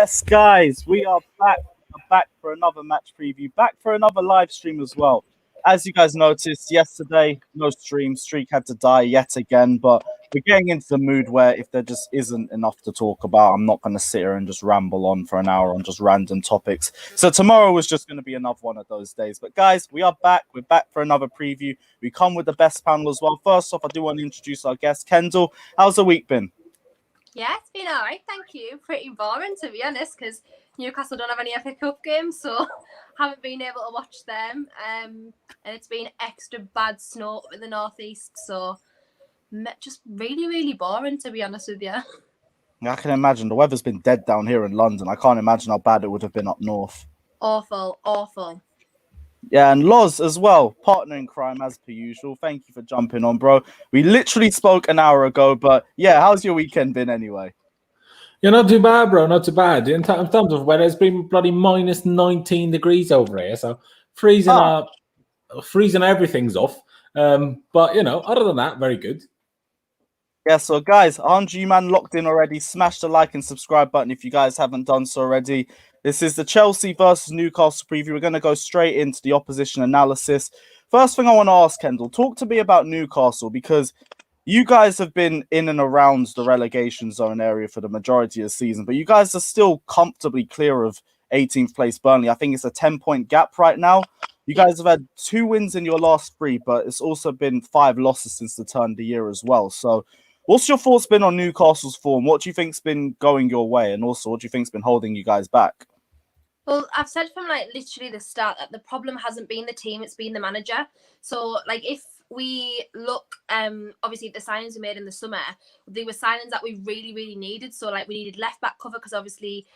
Yes, guys, we are back. We're back for another match preview, back for another live stream as well. As you guys noticed yesterday, no streak had to die yet again, but we're getting into the mood where if there just isn't enough to talk about, I'm not going to sit here and just ramble on for an hour on just random topics. So tomorrow was just going to be another one of those days. But guys, we are back. We're back for another preview. We come with the best panel as well. First off, I do want to introduce our guest, Kendall. How's the week been? Yeah, it's been all right, thank you. Pretty boring, to be honest, because Newcastle don't have any FA Cup games, so haven't been able to watch them. And it's been extra bad snow up in the northeast, so just really, really boring, to be honest with you. I can imagine. The weather's been dead down here in London. I can't imagine how bad it would have been up north. Awful, awful. Yeah, and Loz as well, partner in crime as per usual. Thank you for jumping on, bro. We literally spoke an hour ago, but yeah, how's your weekend been anyway? You're not too bad, bro. Not too bad. In terms of weather, it's been bloody minus 19 degrees over here, so freezing everything's off. But other than that, very good. Yeah, so guys, 100 man locked in already. Smash the like and subscribe button if you guys haven't done so already. This is the Chelsea versus Newcastle preview. We're going to go straight into the opposition analysis. First thing I want to ask, Kendall, talk to me about Newcastle, because you guys have been in and around the relegation zone area for the majority of the season, but you guys are still comfortably clear of 18th place Burnley. I think it's a 10-point gap right now. You guys have had 2 wins in your last 3, but it's also been 5 losses since the turn of the year as well. So what's your thoughts been on Newcastle's form? What do you think's been going your way? And also, what do you think's been holding you guys back? Well, I've said from literally the start that the problem hasn't been the team, it's been the manager. So if we look, obviously the signings we made in the summer, they were signings that we really, really needed. So we needed left back cover because obviously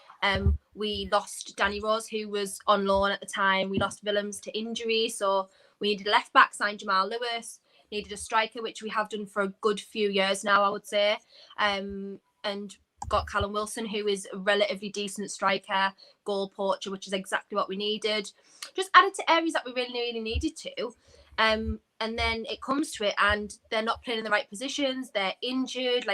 we lost Danny Rose, who was on loan at the time. We lost Willems to injury. So we needed a left back, signed Jamal Lewis, needed a striker, which we have done for a good few years now, I would say. And got Callum Wilson, who is a relatively decent striker, goal poacher, which is exactly what we needed. Just added to areas that we really, really needed to. And then it comes to it and they're not playing in the right positions. They're injured.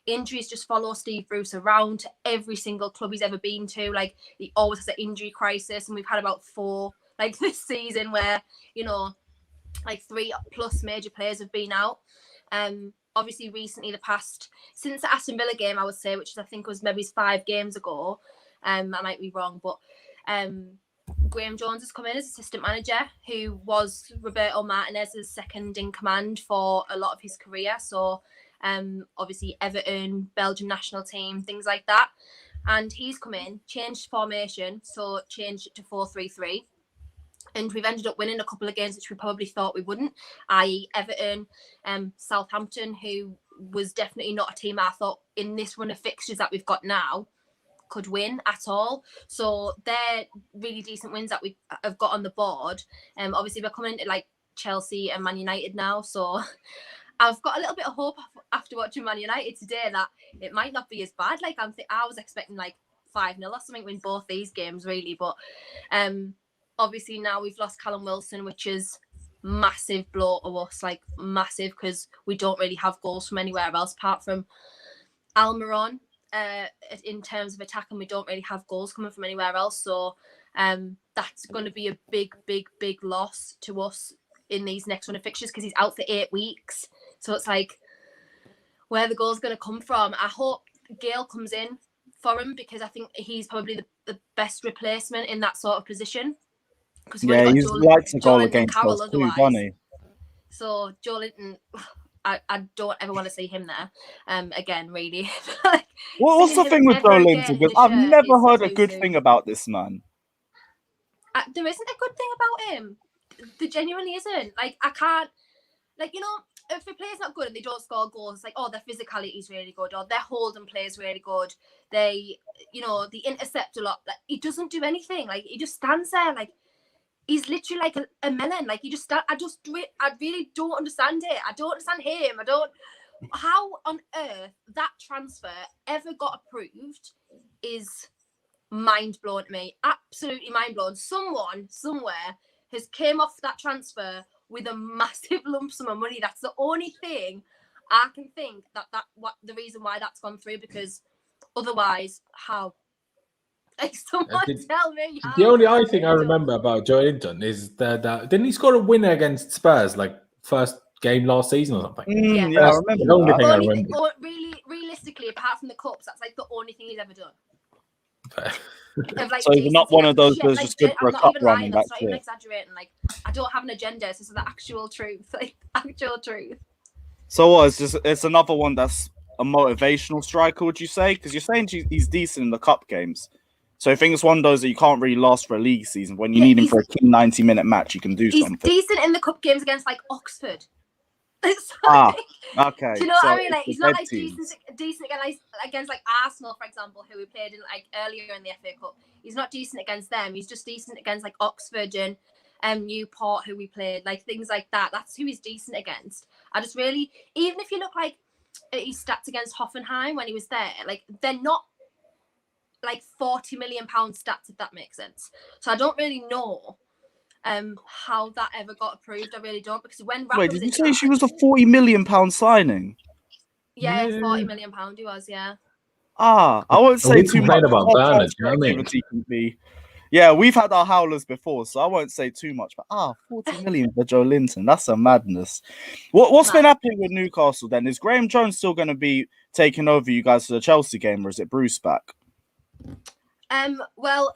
Injuries just follow Steve Bruce around to every single club he's ever been to. He always has an injury crisis. And we've had about 4 this season where, 3+ major players have been out. Obviously, recently, since the Aston Villa game, I would say, which I think was maybe 5 games ago. I might be wrong, but Graham Jones has come in as assistant manager, who was Roberto Martinez's second in command for a lot of his career. So, obviously, Everton, Belgium national team, things like that. And he's come in, changed formation, so changed it to 4-3-3. And we've ended up winning a couple of games which we probably thought we wouldn't, i.e. Everton, Southampton, who was definitely not a team I thought in this run of fixtures that we've got now could win at all. So they're really decent wins that we have got on the board. Obviously, we're coming into Chelsea and Man United now. So I've got a little bit of hope after watching Man United today that it might not be as bad. I was expecting 5-0 or something in both these games, really. But obviously now we've lost Callum Wilson, which is massive blow to us, massive, because we don't really have goals from anywhere else apart from Almiron. In terms of attack, and we don't really have goals coming from anywhere else. So that's going to be a big, big, big loss to us in these next run of fixtures because he's out for 8 weeks. So it's where are the goals going to come from? I hope Gale comes in for him because I think he's probably the best replacement in that sort of position. Yeah, he's likes a goal against us too, doesn't he? So Joelinton, I don't ever want to see him there again, really. What's the thing with Joelinton? Because I've never heard a good thing about this man. There isn't a good thing about him. There genuinely isn't. I can't, if a player's not good and they don't score goals, it's their physicality is really good, or their holding play is really good. They, they intercept a lot. He doesn't do anything. He just stands there. He's literally a melon. He just I really don't understand it. I don't understand him. How on earth that transfer ever got approved is mind blowing to me. Absolutely mind blowing. Someone somewhere has came off that transfer with a massive lump sum of money. That's the only thing I can think what the reason why that's gone through, because otherwise, how? Like, someone tell me how. The only other thing I remember about Joelinton is that didn't he score a winner against Spurs like first game last season or something? Yeah, I remember the only that. thing I remember. Realistically, apart from the cups, that's like the only thing he's ever done. Of, like, So he's not one of those that's just good for I'm a not cup even run. lying. That's That's not even it. exaggerating. Like, I don't have an agenda. This is the actual truth. Like, actual truth. So what? It's another one that's a motivational striker. Would you say? Because you're saying he's decent in the cup games. So I think it's one of those that you can't really last for a league season. When you need him for a key 90-minute match, you can do something. He's decent in the cup games against like Oxford. It's like, okay. Do you know what I mean? Like, he's not like decent against like Arsenal, for example, who we played in like earlier in the FA Cup. He's not decent against them. He's just decent against like Oxford and Newport, who we played, like things like that. That's who he's decent against. I just really, even if you look like at his stats against Hoffenheim when he was there, like they're not like £40 million stats, if that makes sense. So I don't really know how that ever got approved. I really don't, because when Rafa did you say she was a £40 million signing? Yeah, £40 million he was, yeah. I won't say too much about Bernard, you know what I mean? Can be. Yeah, we've had our howlers before, so I won't say too much. But 40 million for Joelinton, that's a madness. What's been happening with Newcastle then? Is Graham Jones still going to be taking over you guys for the Chelsea game, or is it Bruce back? Well,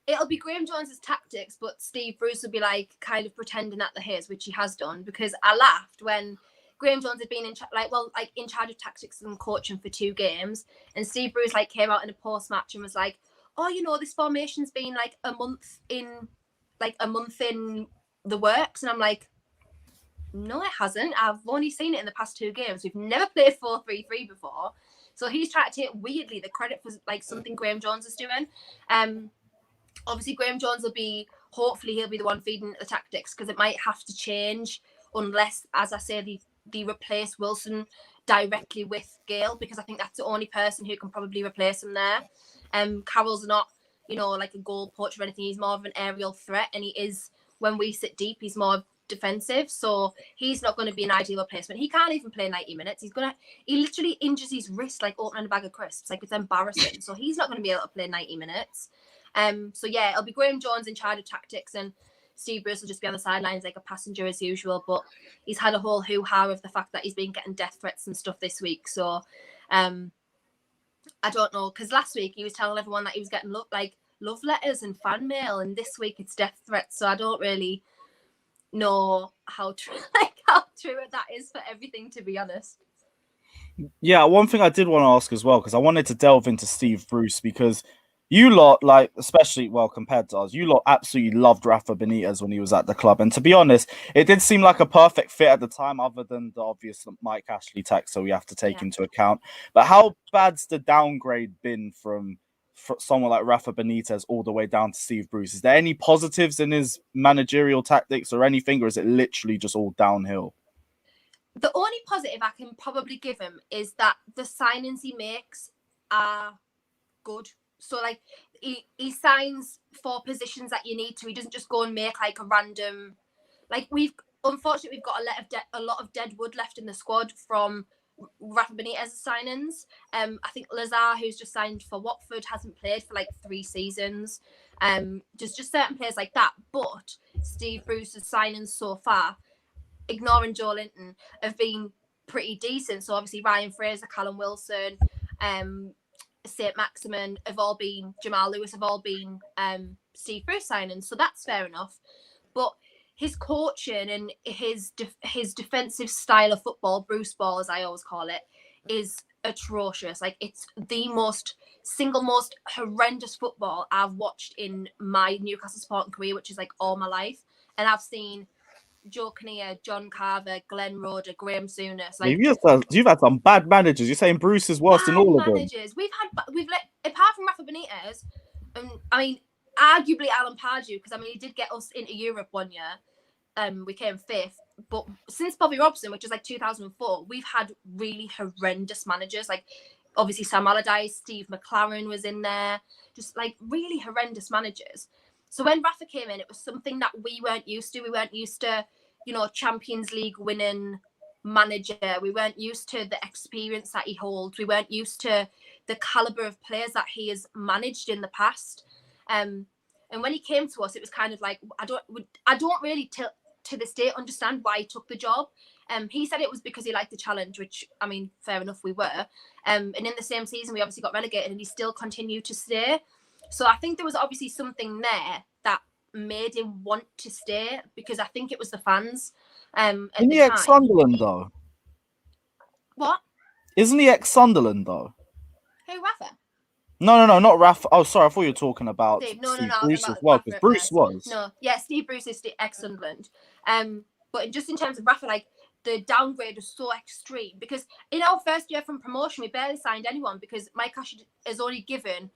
it'll be Graham Jones's tactics, but Steve Bruce will be like kind of pretending at the his, which he has done, because I laughed when Graham Jones had been in charge of tactics and coaching for 2 games, and Steve Bruce like came out in a post match and was like, "Oh, you know, this formation's been like a month in the works," and I'm like, "No, it hasn't. I've only seen it in the past 2 games. We've never played 4-3-3 before." So he's trying to take weirdly the credit for like something Graham Jones is doing. Obviously Graham Jones will be, hopefully he'll be the one feeding the tactics, because it might have to change unless, as I say, they replace Wilson directly with Gale, because I think that's the only person who can probably replace him there. Carroll's not, you know, like a goal poacher or anything. He's more of an aerial threat, and he is, when we sit deep, he's more defensive, so he's not going to be an ideal replacement. He can't even play 90 minutes. He literally injures his wrist like opening a bag of crisps. Like, it's embarrassing. So he's not going to be able to play 90 minutes. So yeah, it'll be Graham Jones in charge of tactics, and Steve Bruce will just be on the sidelines like a passenger as usual. But he's had a whole hoo-ha of the fact that he's been getting death threats and stuff this week. So I don't know, because last week he was telling everyone that he was getting love letters and fan mail, and this week it's death threats. So I don't really know how true that is for everything, to be honest. Yeah, one thing I did want to ask as well, because I wanted to delve into Steve Bruce, because you lot, like, especially, well, compared to us, you lot absolutely loved Rafa Benitez when he was at the club. And to be honest, it did seem like a perfect fit at the time, other than the obvious Mike Ashley tax, so we have to take into account. But how bad's the downgrade been from someone like Rafa Benitez all the way down to Steve Bruce? Is there any positives in his managerial tactics or anything, or is it literally just all downhill? The only positive I can probably give him is that the signings he makes are good. So like he signs for positions that you need to. He doesn't just go and make like a random, like unfortunately we've got a lot of dead wood left in the squad from Rafa Benitez's signings. I think Lazar, who's just signed for Watford, hasn't played for like 3 seasons. Just certain players like that. But Steve Bruce's signings so far, ignoring Joelinton, have been pretty decent. So obviously Ryan Fraser, Callum Wilson, St. Maximin have all been, Jamal Lewis have all been Steve Bruce signings. So that's fair enough. But his coaching and his defensive style of football, Bruce ball as I always call it, is atrocious. Like, it's the single most horrendous football I've watched in my Newcastle supporting career, which is like all my life. And I've seen Joe Kinnear, John Carver, Glenn Roeder, Graham Souness. Like, you've had some bad managers. You're saying Bruce is worse than all of them. We've apart from Rafa Benitez, I mean, arguably Alan Pardew, because I mean he did get us into Europe one year. We came 5th, but since Bobby Robson, which is like 2004, we've had really horrendous managers. Like, obviously Sam Allardyce, Steve McLaren was in there, just like really horrendous managers. So when Rafa came in, it was something that we weren't used to. We weren't used to, you know, Champions League winning manager. We weren't used to the experience that he holds. We weren't used to the caliber of players that he has managed in the past. And when he came to us, it was kind of like, I don't really to this day understand why he took the job. He said it was because he liked the challenge, which, I mean, fair enough, we were. And in the same season, we obviously got relegated and he still continued to stay. So I think there was obviously something there that made him want to stay, because I think it was the fans. Isn't he ex-Sunderland, though? What? Isn't he ex-Sunderland, though? Who, Rafa? No, not Rafa. Oh, sorry, I thought you were talking about Steve. Steve No, Bruce as about well, Rafa because at Bruce first. was. No, yeah, Steve Bruce is ex-Sunderland. But just in terms of Rafa, like, the downgrade was so extreme, because in our first year from promotion, we barely signed anyone, because Mike Ashley has only given...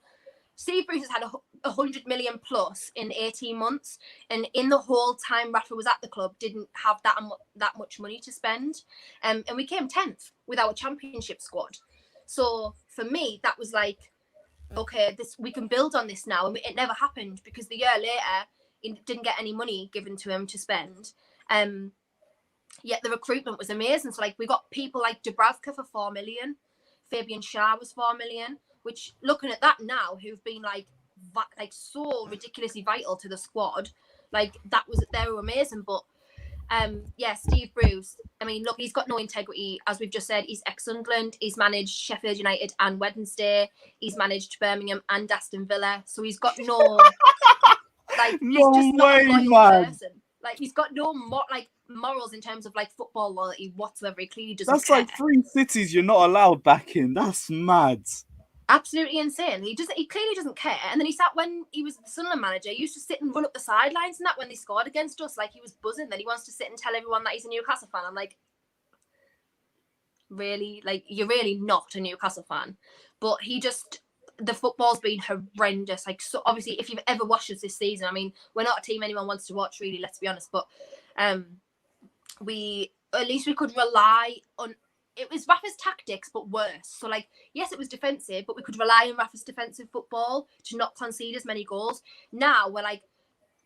Steve Bruce has had 100 million plus in 18 months. And in the whole time Rafa was at the club, didn't have that much money to spend. And we came 10th with our championship squad. So for me, that was like, okay, we can build on this now. And it never happened, because the year later, he didn't get any money given to him to spend. Yet the recruitment was amazing. So like, we got people like Dubravka for 4 million. Fabian Schär was 4 million. Which, looking at that now, who've been like so ridiculously vital to the squad, like they were amazing. But yeah, Steve Bruce, I mean, look, he's got no integrity. As we've just said, he's ex-Sunderland. He's managed Sheffield United and Wednesday. He's managed Birmingham and Aston Villa. So he's got no like, No he's just way, not a loyal man. person. Like, he's got no morals in terms of like football loyalty whatsoever. He clearly doesn't That's care. like 3 cities you're not allowed back in. That's mad. Absolutely insane. He clearly doesn't care. And then he sat, when he was the Sunderland manager, he used to sit and run up the sidelines and that when they scored against us, like he was buzzing. Then he wants to sit and tell everyone that he's a Newcastle fan. I'm like, really? Like, you're really not a Newcastle fan. But the football's been horrendous. Like, so obviously, if you've ever watched us this season, I mean, we're not a team anyone wants to watch, really, let's be honest. But at least we could rely on... It was Rafa's tactics, but worse. So, like, yes, it was defensive, but we could rely on Rafa's defensive football to not concede as many goals. Now, we're, like,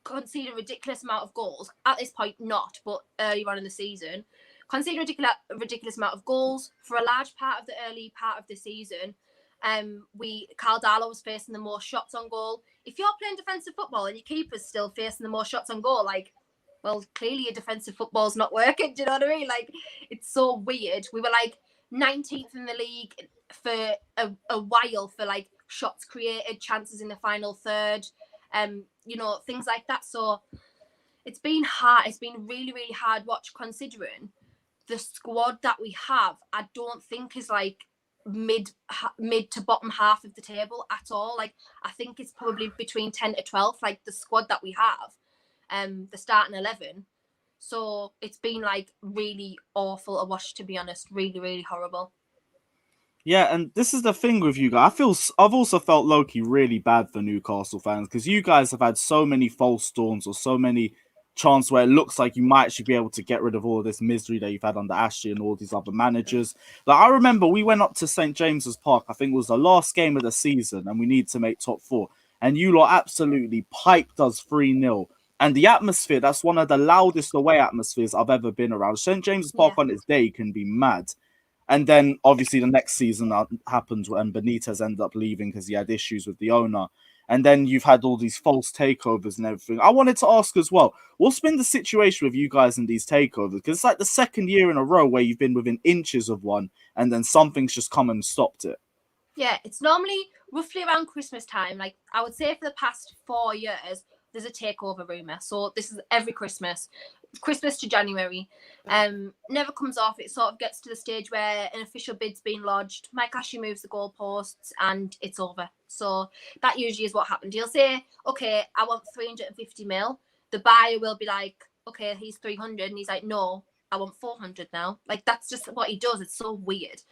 conceding a ridiculous amount of goals. At this point, not, but earlier on in the season. Conceding a ridiculous amount of goals. For a large part of the early part of the season, Carl Darlow was facing the most shots on goal. If you're playing defensive football and your keeper's still facing the most shots on goal, like, well, clearly your defensive football's not working. Do you know what I mean? Like, it's so weird. We were like 19th in the league for a while for like shots created, chances in the final third, things like that. So it's been hard. It's been really, really hard watch, considering the squad that we have. I don't think is like mid to bottom half of the table at all. Like, I think it's probably between 10 to 12, like the squad that we have. The starting 11. So it's been like really awful to watch, to be honest. Really, really horrible. Yeah, and this is the thing with you guys. I've also felt low-key really bad for Newcastle fans, because you guys have had so many false dawns or so many chances where it looks like you might actually be able to get rid of all of this misery that you've had under Ashley and all these other managers. Like, I remember we went up to St. James's Park, I think it was the last game of the season, and we need to make top 4. And you lot absolutely piped us 3-0. And the atmosphere, that's one of the loudest away atmospheres I've ever been around. St. James's Park on its day can be mad. And then, obviously, the next season happened when Benitez ended up leaving because he had issues with the owner. And then you've had all these false takeovers and everything. I wanted to ask as well, what's been the situation with you guys in these takeovers? Because it's like the second year in a row where you've been within inches of one, and then something's just come and stopped it. Yeah, it's normally roughly around Christmas time. Like, I would say for the past 4 years, there's a takeover rumour. So this is every Christmas to January. Never comes off. It sort of gets to the stage where an official bid's been lodged. Mike Ashley moves the goalposts and it's over. So that usually is what happened. He'll say, okay, I want 350 mil. The buyer will be like, okay, he's 300. And he's like, no, I want 400 now. Like, that's just what he does. It's so weird.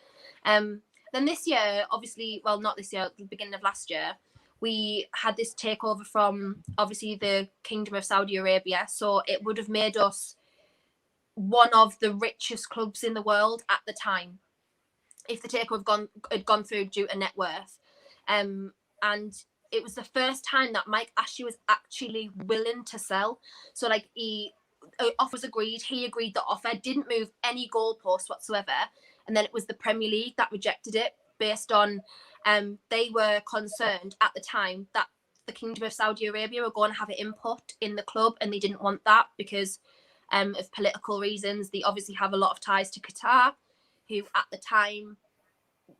Then this year, obviously, well, not this year, at the beginning of last year, we had this takeover from, obviously, the Kingdom of Saudi Arabia. So it would have made us one of the richest clubs in the world at the time, if the takeover had gone through due to net worth. And it was the first time that Mike Ashley was actually willing to sell. So, like, offers agreed. He agreed the offer, didn't move any goalposts whatsoever. And then it was the Premier League that rejected it based on they were concerned at the time that the Kingdom of Saudi Arabia were going to have an input in the club, and they didn't want that because of political reasons. They obviously have a lot of ties to Qatar, who at the time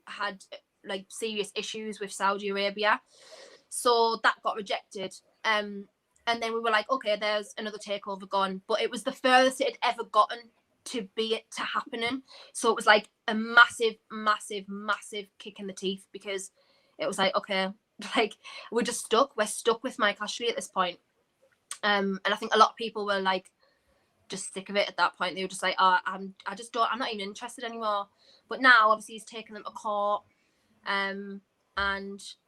had like serious issues with Saudi Arabia. So that got rejected. And then we were like, okay, there's another takeover gone. But it was the furthest it had ever gotten to be it to happening. So it was like a massive, massive, massive kick in the teeth, because it was like, okay, like we're just stuck. We're stuck with Mike Ashley at this point. And I think a lot of people were like just sick of it at that point. They were just like, oh, I'm not even interested anymore. But now obviously he's taken them to court. And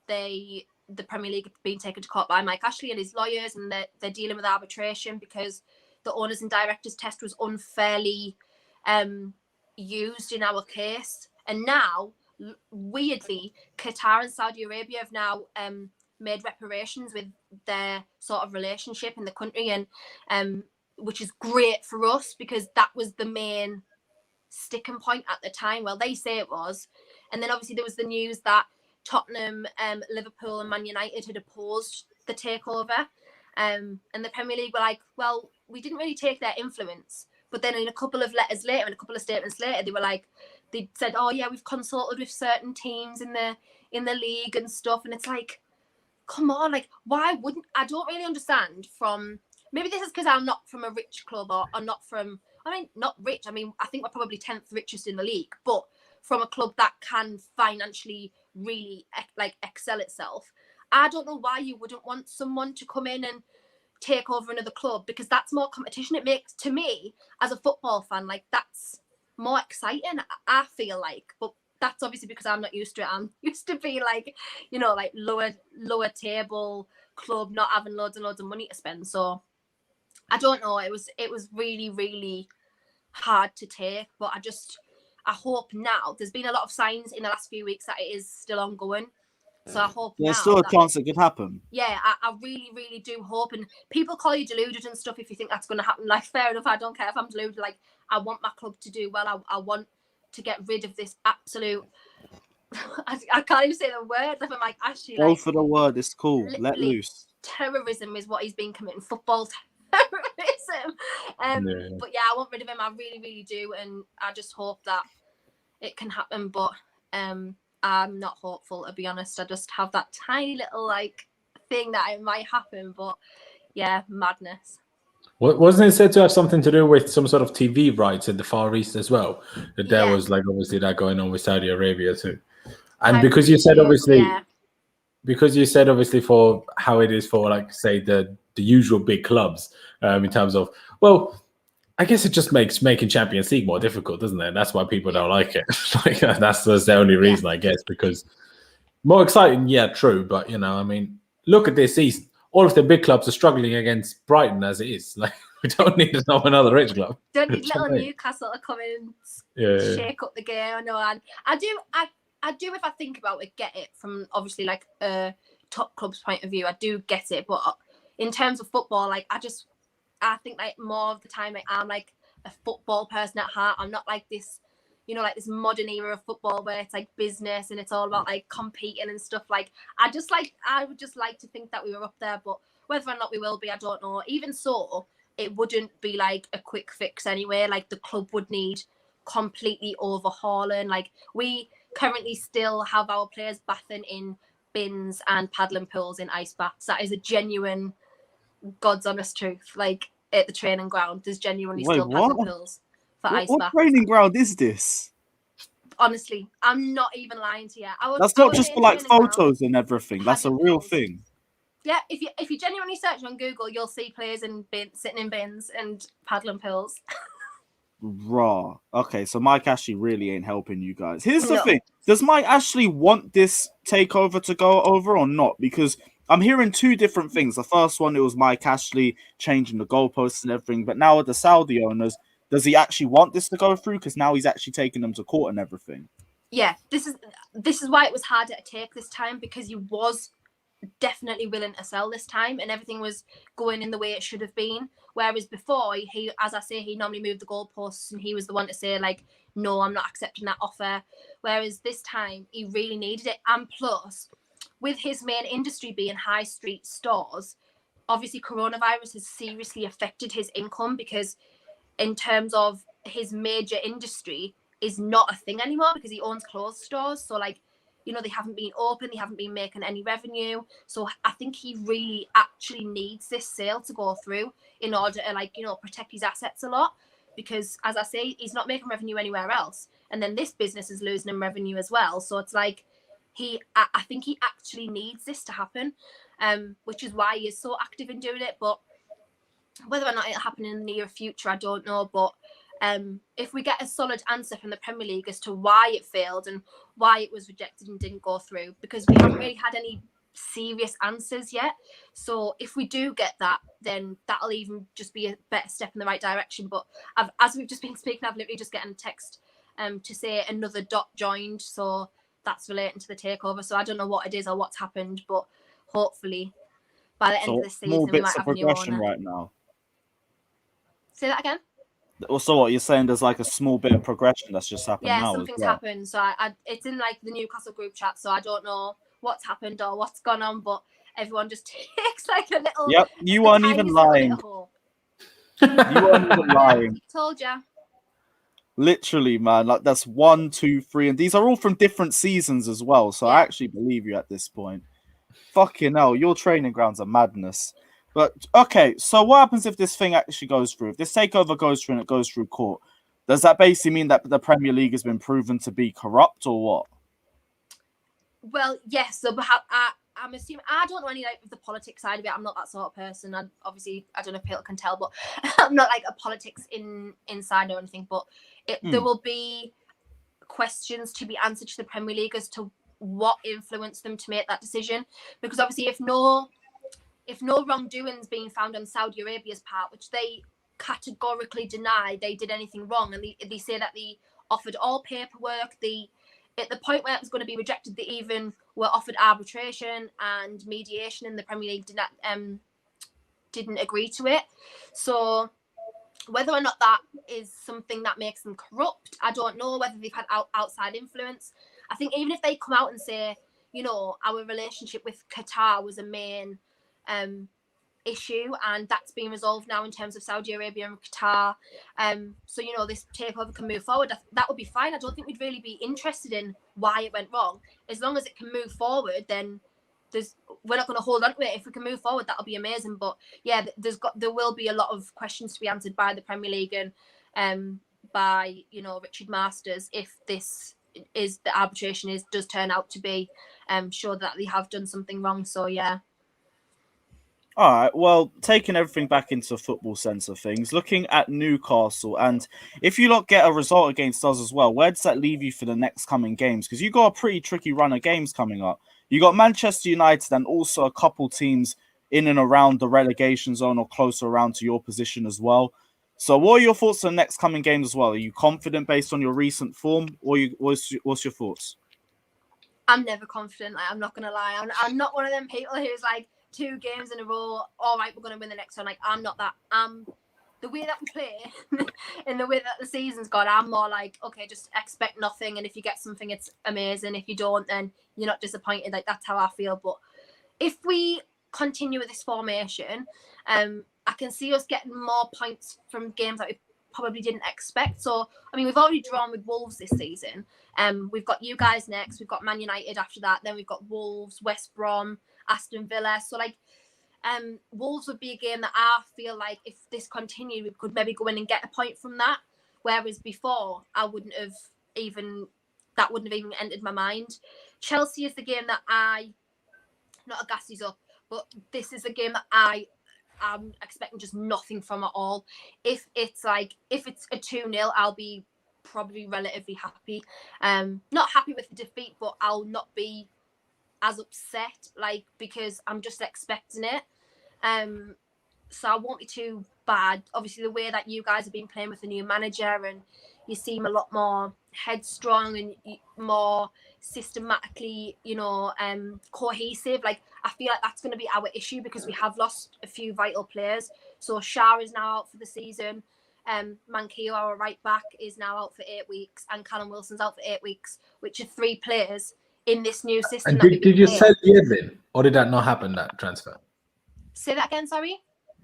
the Premier League have been taken to court by Mike Ashley and his lawyers, and they're dealing with arbitration because the owners and directors test was unfairly used in our case. And now, weirdly, Qatar and Saudi Arabia have now made reparations with their sort of relationship in the country, and which is great for us because that was the main sticking point at the time. Well, they say it was. And then obviously there was the news that Tottenham, Liverpool and Man United had opposed the takeover. And the Premier League were like, well, we didn't really take their influence. But then in a couple of letters later and a couple of statements later, they said, oh yeah, we've consulted with certain teams in the league and stuff. And it's like, come on, like, why wouldn't, I don't really understand from, maybe this is because I'm not from a rich club or not from, I mean, not rich. I mean, I think we're probably 10th richest in the league, but from a club that can financially really like excel itself. I don't know why you wouldn't want someone to come in and take over another club, because that's more competition. It makes, to me, as a football fan, like that's more exciting, I feel like. But that's obviously because I'm not used to it. I'm used to being like, you know, like lower table club, not having loads and loads of money to spend. So I don't know. It was really, really hard to take, but I hope now, there's been a lot of signs in the last few weeks that it is still ongoing. So I hope there's now still a chance it could happen. Yeah, I really, really do hope. And people call you deluded and stuff if you think that's going to happen. Like, fair enough, I don't care if I'm deluded. Like, I want my club to do well. I want to get rid of this absolute... I can't even say the word. I'm like, actually, Go like, for the word. It's cool. Let loose. Terrorism is what he's been committing. Football terrorism. But yeah, I want rid of him. I really, really do. And I just hope that it can happen. But I'm not hopeful, to be honest. I just have that tiny little like thing that it might happen. But yeah, madness. Wasn't it said to have something to do with some sort of TV rights in the Far East as well? That there was like obviously that going on with Saudi Arabia too. And because you said obviously for how it is for like say the usual big clubs in terms of, well, I guess it just makes making Champions League more difficult, doesn't it? That's why people don't like it. Like that's the only reason, I guess, because more exciting, yeah, true. But you know, I mean, look at this season. All of the big clubs are struggling against Brighton as it is. Like we don't need to stop another rich club. Don't need little Newcastle to come in and shake up the game. I know, and I do. If I think about it, get it from obviously like a top club's point of view. I do get it, but in terms of football, like I think like more of the time like, I'm like a football person at heart. I'm not like this, you know, like this modern era of football where it's like business and it's all about like competing and stuff. Like I would just like to think that we were up there, but whether or not we will be, I don't know. Even so, it wouldn't be like a quick fix anyway. Like the club would need completely overhauling. Like we currently still have our players bathing in bins and paddling pools in ice baths. That is a genuine God's honest truth. Like at the training ground, there's genuinely still paddling pools for ice baths. What training ground is this? Honestly, I'm not even lying to you. That's not just for like photos and everything. That's a real thing. Yeah, if you genuinely search on Google, you'll see players in bins, sitting in bins and paddling pools. Raw. Okay, so Mike Ashley really ain't helping you guys. Here's the thing. Does Mike Ashley want this takeover to go over or not? Because I'm hearing two different things. The first one, it was Mike Ashley changing the goalposts and everything. But now with the Saudi owners, does he actually want this to go through? Because now he's actually taking them to court and everything. Yeah, this is why it was harder to take this time, because he was definitely willing to sell this time, and everything was going in the way it should have been. Whereas before, he, as I say, he normally moved the goalposts, and he was the one to say like, no, I'm not accepting that offer. Whereas this time, he really needed it. And plus, with his main industry being high street stores, obviously coronavirus has seriously affected his income, because in terms of his major industry is not a thing anymore because he owns clothes stores. So like, you know, they haven't been open, they haven't been making any revenue. So I think he really actually needs this sale to go through in order to, like, you know, protect his assets a lot. Because as I say, he's not making revenue anywhere else. And then this business is losing him revenue as well. So it's like, I think he actually needs this to happen, which is why he is so active in doing it. But whether or not it'll happen in the near future, I don't know. But if we get a solid answer from the Premier League as to why it failed and why it was rejected and didn't go through, because we haven't really had any serious answers yet. So if we do get that, then that'll even just be a better step in the right direction. But as we've just been speaking, I've literally just getting a text to say another dot joined. So that's relating to the takeover. So I don't know what it is or what's happened, but hopefully by the end of the season, we might have a new owner. Right now. Say that again. Also, what you're saying, there's like a small bit of progression that's just happened now. Yeah, something's happened. So it's in like the Newcastle group chat. So I don't know what's happened or what's gone on, but everyone just takes like a little. Yep, you weren't even lying. You weren't even lying. Told ya. Literally, man. Like that's 1, 2, 3, and these are all from different seasons as well. So I actually believe you at this point. Fucking hell, your training grounds are madness. But okay, so what happens if this thing actually goes through? If this takeover goes through and it goes through court, does that basically mean that the Premier League has been proven to be corrupt or what? Well, yes. So I'm assuming, I don't know any like of the politics side of it. I'm not that sort of person. I don't know if people can tell, but I'm not like a politics inside or anything. But there will be questions to be answered to the Premier League as to what influenced them to make that decision. Because obviously, if no wrongdoing's being found on Saudi Arabia's part, which they categorically deny they did anything wrong, and they say that they offered all paperwork, at the point where it was going to be rejected, they even were offered arbitration and mediation, and the Premier League didn't agree to it. So whether or not that is something that makes them corrupt, I don't know. Whether they've had outside influence. I think even if they come out and say, you know, our relationship with Qatar was a main issue, and that's been resolved now in terms of Saudi Arabia and Qatar. So, you know, this takeover can move forward. That would be fine. I don't think we'd really be interested in why it went wrong. As long as it can move forward, then we're not going to hold on to it. If we can move forward, that'll be amazing. But yeah, there will be a lot of questions to be answered by the Premier League and by, you know, Richard Masters, if this is the arbitration does turn out to be sure that they have done something wrong. So yeah. All right, well, taking everything back into football sense of things, looking at Newcastle, and if you lot get a result against us as well, where does that leave you for the next coming games? Because you got a pretty tricky run of games coming up. You got Manchester United and also a couple teams in and around the relegation zone or closer around to your position as well. So what are your thoughts on the next coming games as well? Are you confident based on your recent form, or what's your thoughts? I'm never confident. Like, I'm not going to lie. I'm not one of them people who's like, 2 games in a row, all right, we're going to win the next one. Like, I'm not that. The way that we play and the way that the season's gone, I'm more like, okay, just expect nothing, and if you get something, it's amazing. If you don't, then you're not disappointed. Like, that's how I feel. But if we continue with this formation, I can see us getting more points from games that we probably didn't expect. So, I mean, we've already drawn with Wolves this season. We've got you guys next. We've got Man United after that. Then we've got Wolves, West Brom, Aston Villa. So like Wolves would be a game that I feel like if this continued, we could maybe go in and get a point from that. Whereas before, that wouldn't have even entered my mind. Chelsea is the game that not a gassies up, but this is a game that I'm expecting just nothing from at all. If it's a 2-0, I'll be probably relatively happy. Not happy with the defeat, but I'll not be as upset, like, because I'm just expecting it. So I won't be too bad. Obviously, the way that you guys have been playing with the new manager, and you seem a lot more headstrong and more systematically, cohesive. Like, I feel like that's going to be our issue because we have lost a few vital players. So Shah is now out for the season. Manquillo, our right back, is now out for 8 weeks, and Callum Wilson's out for 8 weeks, which are 3 players in this new system. And did you sell Yedlin, or did that not happen, that transfer? Say that again, sorry?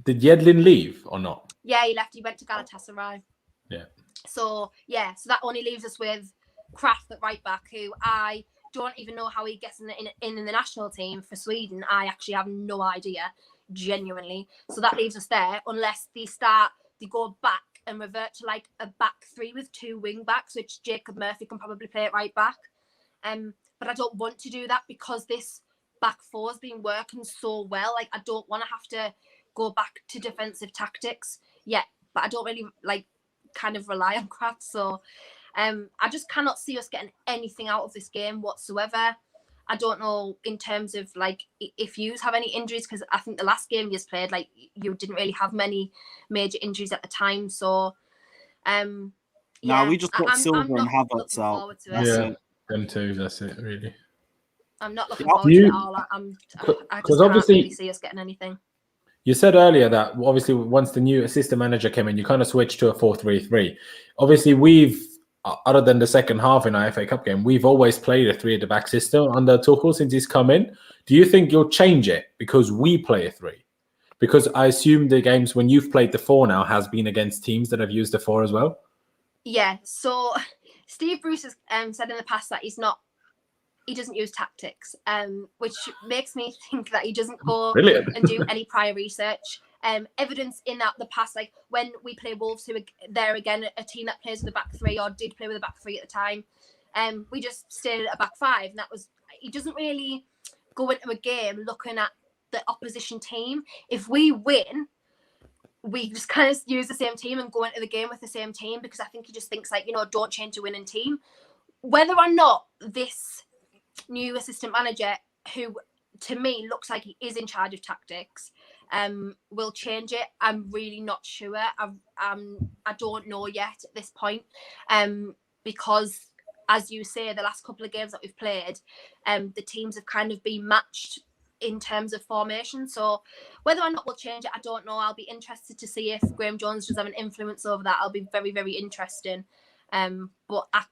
Did Yedlin leave or not? Yeah, he left. He went to Galatasaray. Yeah. So that only leaves us with Kraft at right back, who I don't even know how he gets in the national team for Sweden. I actually have no idea, genuinely. So that leaves us there, unless they go back and revert to like a back 3 with 2 wing backs, which Jacob Murphy can probably play at right back. But I don't want to do that because this back 4 has been working so well. Like, I don't want to have to go back to defensive tactics yet, but I don't really kind of rely on Kraft. So I just cannot see us getting anything out of this game whatsoever. I don't know in terms of like if you have any injuries, because I think the last game you played, like, you didn't really have many major injuries at the time. So we just got Silver and Havertz out. Yeah, them two. That's it, really. I'm not looking forward to it at all. I just can't really see us getting anything. You said earlier that obviously once the new assistant manager came in, you kind of switched to a 4-3-3. Obviously, we've, other than the second half in our FA Cup game, we've always played a 3 at the back system under Tuchel since he's come in. Do you think you'll change it because we play a 3? Because I assume the games when you've played the 4 now has been against teams that have used the 4 as well. Yeah. So Steve Bruce has said in the past that he doesn't use tactics, which makes me think that he doesn't go and do any prior research. Evidence in that the past, like when we play Wolves, who are there again, a team that plays with a back 3 or did play with a back 3 at the time, we just stayed at a back 5, and that was, he doesn't really go into a game looking at the opposition team. If we win, we just kind of use the same team and go into the game with the same team, because I think he just thinks, like, don't change a winning team. Whether or not this new assistant manager, who to me looks like he is in charge of tactics, will change it, I'm really not sure. I don't know yet at this point, because as you say, the last couple of games that we've played, the teams have kind of been matched in terms of formation. So whether or not we'll change it, I don't know. I'll be interested to see if Graham Jones does have an influence over that. I'll be very, very interesting. But I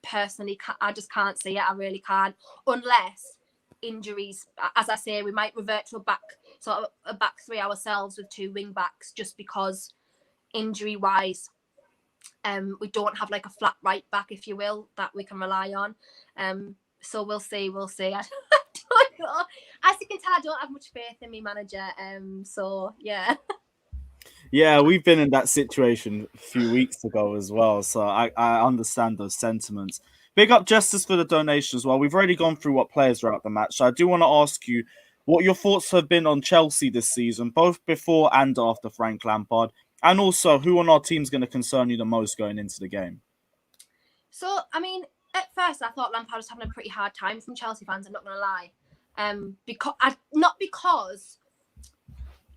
personally, I just can't see it. I really can't, unless injuries. As I say, we might revert to a back 3 ourselves with 2 wing backs, just because injury wise, we don't have like a flat right back, if you will, that we can rely on. So we'll see. I don't know. As you can tell, I don't have much faith in me manager. So yeah. Yeah, we've been in that situation a few weeks ago as well, so I understand those sentiments. Big up Justice for the donation as well. We've already gone through what players were at the match, so I do want to ask you what your thoughts have been on Chelsea this season, both before and after Frank Lampard, and also who on our team is going to concern you the most going into the game. So, I mean, at first I thought Lampard was having a pretty hard time from Chelsea fans, I'm not going to lie. Not because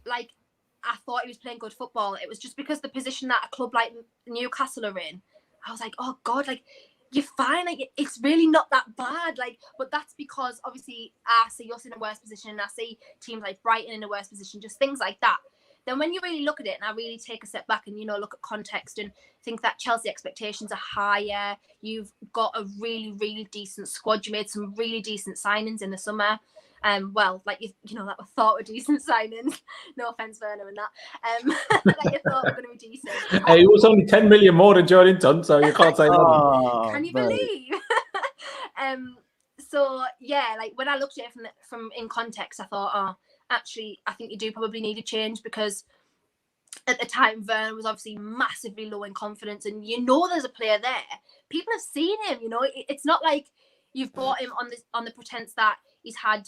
like I thought he was playing good football. It was just because the position that a club like Newcastle are in, I was like, oh God, like, you're fine. Like, it's really not that bad. Like, but that's because obviously I see us in a worse position, and I see teams like Brighton in a worse position, just things like that. Then when you really look at it, and I really take a step back and, look at context and think that Chelsea expectations are higher. You've got a really, really decent squad. You made some really decent signings in the summer. Well, like that were thought were decent signings. No offense, Werner, and that. That you thought were going to be decent. Hey, it was only 10 million more than Joelinton, so you can't say that. Can you believe? So yeah, like when I looked at it from in context, I thought, actually, I think you do probably need a change, because at the time Werner was obviously massively low in confidence, and there's a player there. People have seen him. It's not like you've bought him on the pretense that he's had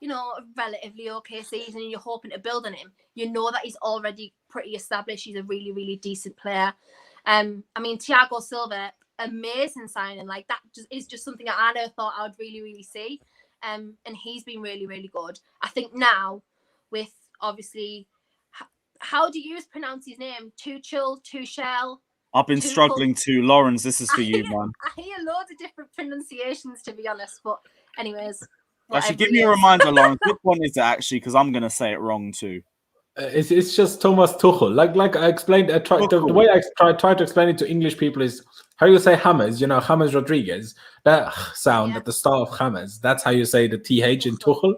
a relatively okay season and you're hoping to build on him. That he's already pretty established. He's a really, really decent player. I mean, Thiago Silva, amazing signing. Like, that is just something that I never thought I would really, really see. And he's been really, really good. I think now with obviously, how do you pronounce his name? Tuchel. I've been Tuchel. struggling too. Lawrence, this is for you, man. I hear loads of different pronunciations, to be honest. But anyways, Actually, give me a reminder, Lawrence. Which one is it actually? Because I'm gonna say it wrong too. It's just Thomas Tuchel. Like I explained, the way I tried to explain it to English people is how you say James. You know, James Rodriguez. That sound at the start of James. That's how you say the TH in Tuchel.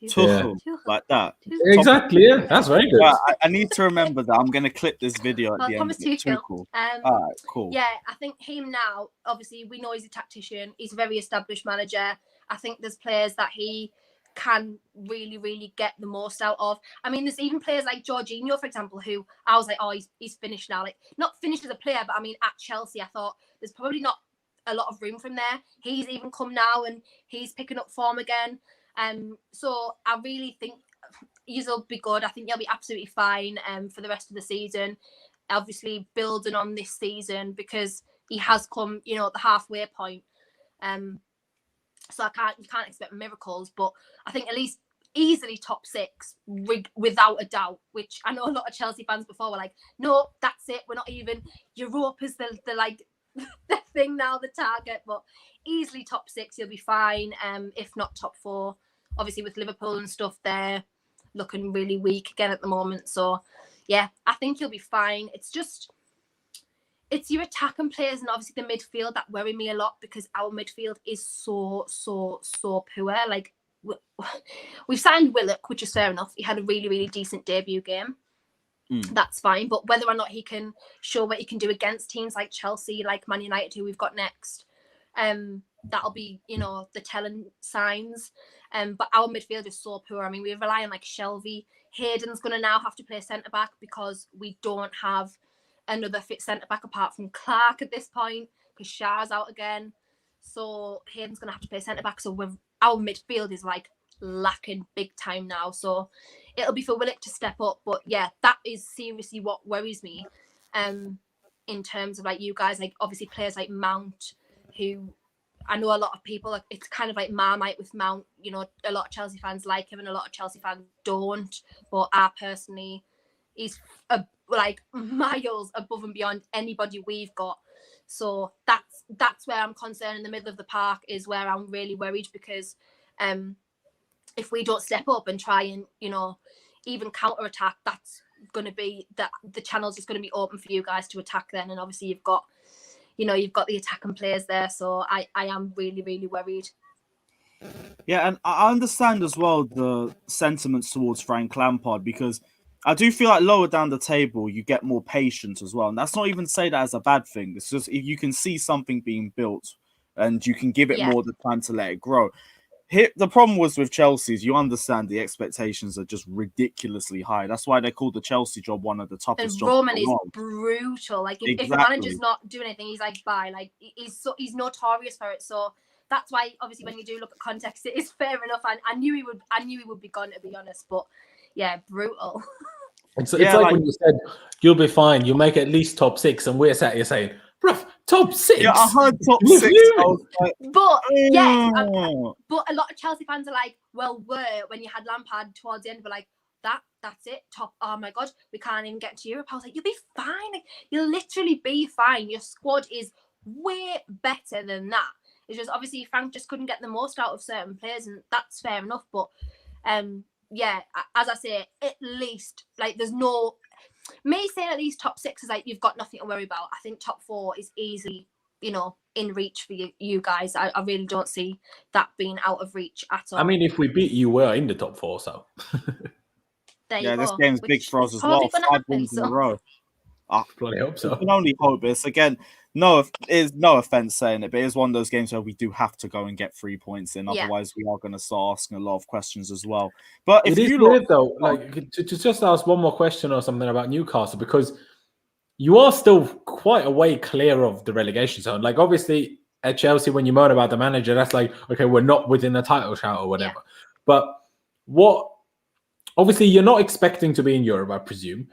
Tuchel, like that. Exactly. Yeah, that's very good. I need to remember that. I'm gonna clip this video at the end. Tuchel. All right, cool. Yeah, I think him now. Obviously, we know he's a tactician. He's a very established manager. I think there's players that he can really get the most out of. I mean, there's even players like Jorginho, for example, who I was like, oh, he's finished now. Like, not finished as a player, but I mean, at Chelsea, I thought there's probably not a lot of room from there. He's even come now and he's picking up form again. So I really think he'll be good. I think he'll be absolutely fine for the rest of the season. Obviously, building on this season because he has come, at the halfway point. So you can't expect miracles, but I think at least easily top 6 without a doubt, which I know a lot of Chelsea fans before were like, no, that's it. We're not even, Europa's the like the thing now, the target, but easily top 6, you'll be fine. If not top 4, obviously with Liverpool and stuff, they're looking really weak again at the moment. So yeah, I think you'll be fine. It's your attacking players and obviously the midfield that worry me a lot because our midfield is so poor. Like we've signed Willock, which is fair enough. He had a really decent debut game. That's fine. But whether or not he can show what he can do against teams like Chelsea, like Man United, who we've got next, that'll be, the telling signs. But our midfield is so poor. I mean, we rely on like Shelby. Hayden's going to now have to play centre-back because we don't have another fit centre-back apart from Clark at this point because Shah's out again. So Hayden's going to have to play centre-back. So our midfield is like lacking big time now. So it'll be for Willock to step up. But yeah, that is seriously what worries me in terms of like you guys, like obviously players like Mount, who I know a lot of people, it's kind of like Marmite with Mount. A lot of Chelsea fans like him and a lot of Chelsea fans don't. But I personally, he's like miles above and beyond anybody we've got. So that's where I'm concerned. In the middle of the park is where I'm really worried because if we don't step up and try and even counter attack, that's going to be that the channel's just going to be open for you guys to attack then. And obviously you've got the attacking players there. So I am really worried. Yeah, and I understand as well the sentiments towards Frank Lampard because I do feel like lower down the table, you get more patience as well. And that's not even to say that as a bad thing. It's just if you can see something being built and you can give it more the time to let it grow. Here, the problem was with Chelsea is you understand the expectations are just ridiculously high. That's why they called the Chelsea job one of the toughest jobs. Roman is brutal. Like if the manager's not doing anything, he's like, bye. Like he's notorious for it. So that's why obviously when you do look at context, it is fair enough. I knew he would be gone, to be honest. But yeah, brutal. It's like when you said you'll be fine, you'll make at least top 6, and we're sat here saying, "Bruv, top 6." Yeah, I heard top 6. But yes, but a lot of Chelsea fans are like, "Well, when you had Lampard towards the end, we're like, that's it, top. Oh my god, we can't even get to Europe." I was like, "You'll be fine. Like, you'll literally be fine. Your squad is way better than that." It's just obviously Frank just couldn't get the most out of certain players, and that's fair enough. But yeah, as I say, at least like there's no me saying at least top 6 is like you've got nothing to worry about. I think top 4 is easily, in reach for you guys. I really don't see that being out of reach at all. I mean, if we beat you, we're in the top 4, so. This game's big for us as well. 5 wins in a row. I bloody hope so. I can only hope this. Again, no offense saying it, but it's one of those games where we do have to go and get 3 points in. Otherwise, we are going to start asking a lot of questions as well. But if it is weird, though, like to just ask one more question or something about Newcastle, because you are still quite a way clear of the relegation zone. Like, obviously, at Chelsea, when you moan about the manager, that's like, okay, we're not within the title shout or whatever. Yeah. But obviously, you're not expecting to be in Europe, I presume.